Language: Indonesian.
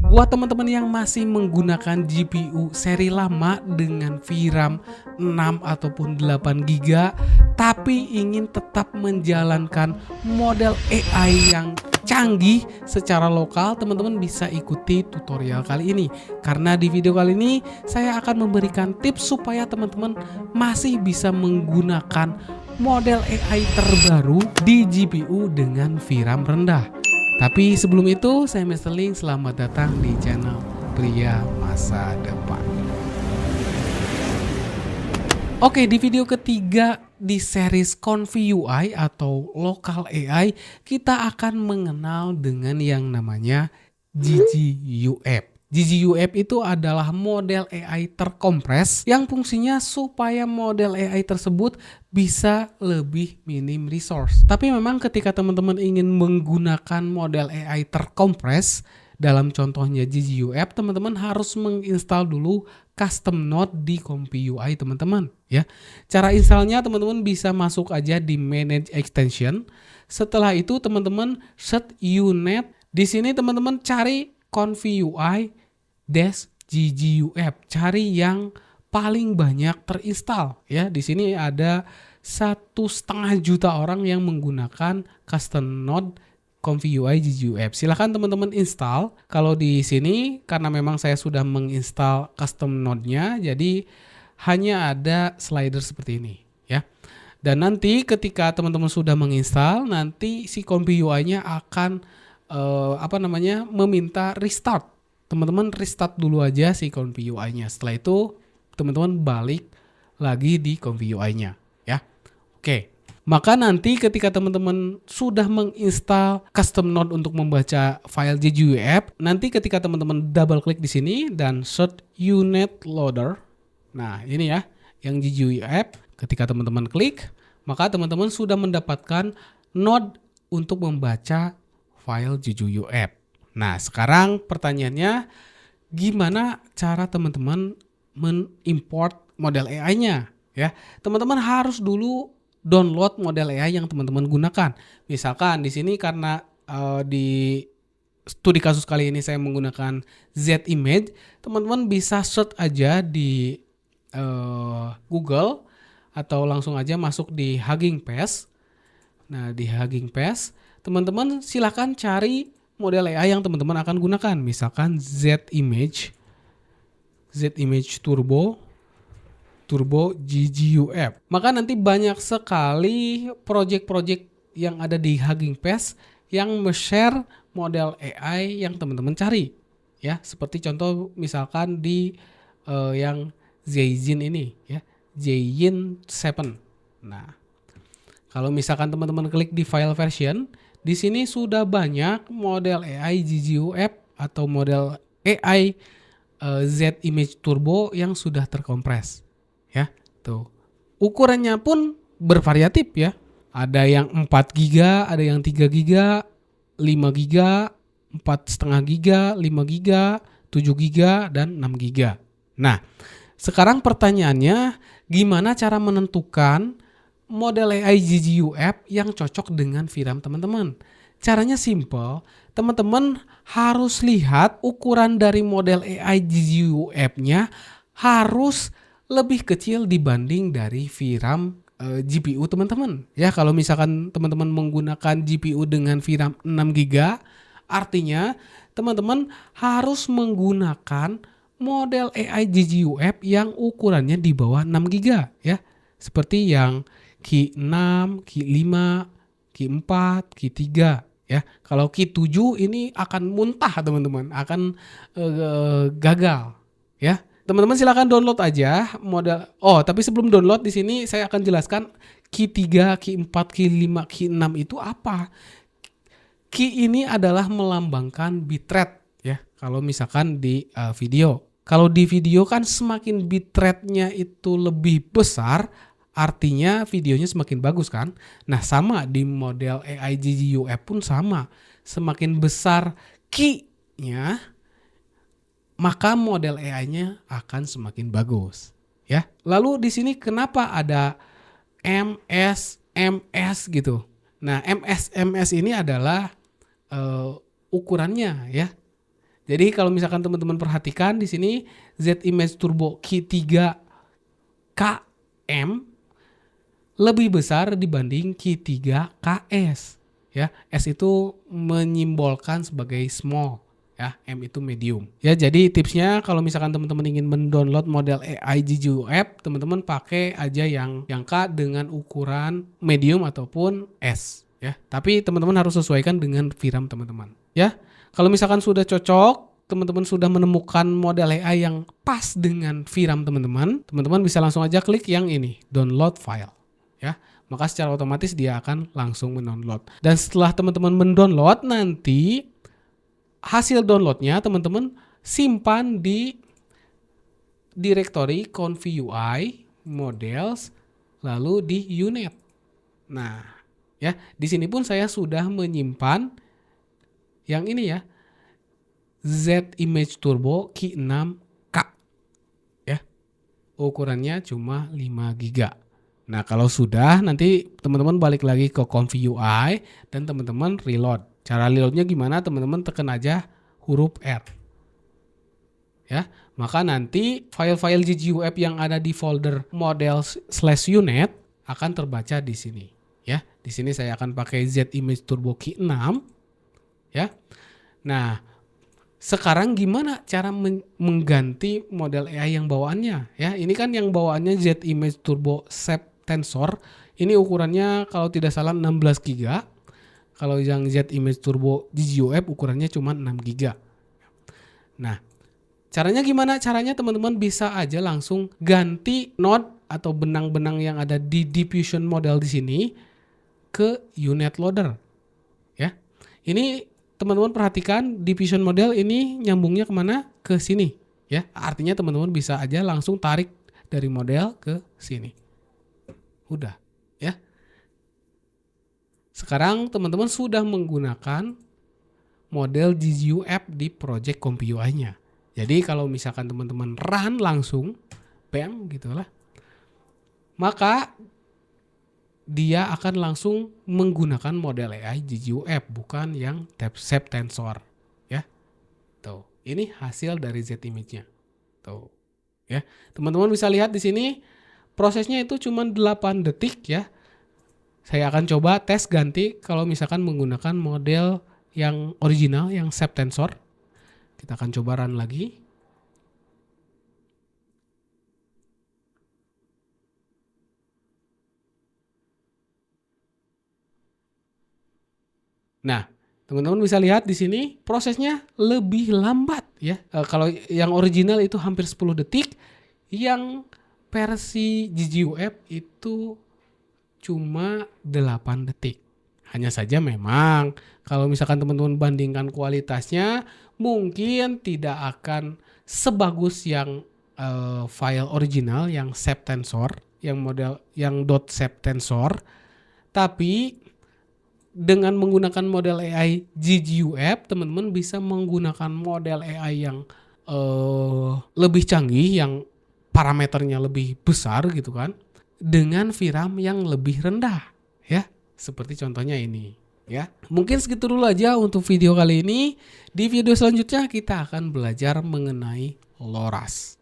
Buat teman-teman yang masih menggunakan GPU seri lama dengan VRAM 6 ataupun 8 GB tapi ingin tetap menjalankan model AI yang canggih secara lokal, teman-teman bisa ikuti tutorial kali ini. Karena di video kali ini saya akan memberikan tips supaya teman-teman masih bisa menggunakan model AI terbaru di GPU dengan VRAM rendah. Tapi sebelum itu, saya Mr. Link, selamat datang di channel Pria Masa Depan. Oke, di video ketiga di series Confi UI atau Local AI, kita akan mengenal dengan yang namanya GGUF. GGUF itu adalah model AI terkompres yang fungsinya supaya model AI tersebut bisa lebih minim resource. Tapi memang ketika teman-teman ingin menggunakan model AI terkompres, dalam contohnya GGUF, teman-teman harus menginstal dulu custom node di Confi UI teman-teman ya. Cara installnya teman-teman bisa masuk aja di manage extension. Setelah itu teman-teman set unet. Di sini teman-teman cari Confi UI -GGUF, cari yang paling banyak terinstall ya. Di sini ada 1,5 juta orang yang menggunakan custom node Confi UI GGUF. Silahkan teman-teman install. Kalau di sini karena memang saya sudah menginstal custom node-nya, jadi hanya ada slider seperti ini ya. Dan nanti ketika teman-teman sudah menginstal, nanti si Confi UI-nya akan meminta restart. Teman-teman restart dulu aja si Confi UI-nya. Setelah itu teman-teman balik lagi di Confi UI-nya ya. Oke. Maka nanti ketika teman-teman sudah menginstal custom node untuk membaca file GGUF, nanti ketika teman-teman double klik di sini dan search unet loader. Nah, ini ya yang GGUF. Ketika teman-teman klik, maka teman-teman sudah mendapatkan node untuk membaca file GGUF. Nah, sekarang pertanyaannya, gimana cara teman-teman mengimport model AI-nya ya? Teman-teman harus dulu download model AI yang teman-teman gunakan. Misalkan di sini karena di studi kasus kali ini saya menggunakan Z-Image, teman-teman bisa search aja di Google atau langsung aja masuk di Hugging Face. Nah, di Hugging Face, teman-teman silahkan cari model AI yang teman-teman akan gunakan. Misalkan Z-Image Turbo GGUF. Maka nanti banyak sekali project-project yang ada di Hugging Face yang share model AI yang teman-teman cari. Ya, seperti contoh misalkan di yang Zhejin ini ya, Zhejin 7. Nah, kalau misalkan teman-teman klik di file version, di sini sudah banyak model AI GGUF atau model AI Z-Image Turbo yang sudah terkompres. Ya, tuh. Ukurannya pun bervariatif ya. Ada yang 4 GB, ada yang 3 GB, 5 GB, 4,5 GB, 5 GB, 7 GB, dan 6 GB. Nah, sekarang pertanyaannya, gimana cara menentukan model AI GGUF yang cocok dengan VRAM teman-teman? Caranya simple, teman-teman harus lihat ukuran dari model AI GGUF-nya harus lebih kecil dibanding dari VRAM GPU teman-teman. Ya, kalau misalkan teman-teman menggunakan GPU dengan VRAM 6 GB, artinya teman-teman harus menggunakan model AI GGUF yang ukurannya di bawah 6 GB ya. Seperti yang Q6, Q5, Q4, Q3 ya. Kalau Q7 ini akan muntah teman-teman, akan gagal ya. Teman-teman silakan download aja model. Oh, tapi sebelum download di sini saya akan jelaskan Q3, Q4, Q5, Q6 itu apa. Q ini adalah melambangkan bitrate ya. Kalau misalkan di video. Kalau di video kan semakin bitrate-nya itu lebih besar, artinya videonya semakin bagus kan. Nah, sama di model AI GGUF pun sama. Semakin besar key-nya, maka model AI-nya akan semakin bagus ya. Lalu di sini kenapa ada MS gitu. Nah, MS ini adalah ukurannya ya. Jadi kalau misalkan teman-teman perhatikan di sini Z Image Turbo Key 3 KM lebih besar dibanding Key 3 KS. Ya, S itu menyimbolkan sebagai small, ya, M itu medium. Ya, jadi tipsnya kalau misalkan teman-teman ingin mendownload model AI GGUF, teman-teman pakai aja yang K dengan ukuran medium ataupun S, ya. Tapi teman-teman harus sesuaikan dengan VRAM teman-teman, ya. Kalau misalkan sudah cocok, teman-teman sudah menemukan model AI yang pas dengan VRAM teman-teman, teman-teman bisa langsung aja klik yang ini, download file, ya. Maka secara otomatis dia akan langsung mendownload. Dan setelah teman-teman mendownload, nanti hasil downloadnya teman-teman simpan di directory config.ui, models, lalu di unit. Nah, ya, di sini pun saya sudah menyimpan yang ini ya, Z Image Turbo Key 6K, ya. Ukurannya cuma 5 GB. Nah, kalau sudah, nanti teman-teman balik lagi ke config.ui dan teman-teman reload. Cara reloadnya gimana? Teman-teman tekan aja huruf R. Ya, maka nanti file-file GGUF yang ada di folder model/unit akan terbaca di sini. Ya, di sini saya akan pakai Z Image Turbo Key 6. Ya, nah sekarang gimana cara mengganti model AI yang bawaannya? Ya, ini kan yang bawaannya Z Image Turbo Sep Tensor, ini ukurannya kalau tidak salah 16 GB. Kalau yang Z Image Turbo GGUF ukurannya cuma 6 GB. Nah, caranya gimana? Caranya teman-teman bisa aja langsung ganti node atau benang-benang yang ada di diffusion model di sini ke unit loader. Ya, ini teman-teman perhatikan diffusion model ini nyambungnya kemana? Ke sini. Ya, artinya teman-teman bisa aja langsung tarik dari model ke sini. Udah, ya. Sekarang teman-teman sudah menggunakan model GGUF di project config.ui-nya. Jadi kalau misalkan teman-teman run langsung, bam gitulah, maka dia akan langsung menggunakan model AI GGUF, bukan yang Sep Tensor, ya. Tuh, ini hasil dari Z image-nya. Tuh, ya. Teman-teman bisa lihat di sini prosesnya itu cuma 8 detik ya. Saya akan coba tes ganti kalau misalkan menggunakan model yang original, yang Sep Tensor. Kita akan coba run lagi. Nah, teman-teman bisa lihat di sini prosesnya lebih lambat ya. Kalau yang original itu hampir 10 detik, yang versi GGUF itu cuma 8 detik. Hanya saja memang kalau misalkan teman-teman bandingkan kualitasnya mungkin tidak akan sebagus yang file original yang Sep Tensor, yang model yang .sep tensor. Tapi dengan menggunakan model AI GGUF, teman-teman bisa menggunakan model AI yang lebih canggih, yang parameternya lebih besar gitu kan, dengan VRAM yang lebih rendah ya. Seperti contohnya ini ya. Mungkin segitu dulu aja untuk video kali ini. Di video selanjutnya kita akan belajar mengenai LoRaS.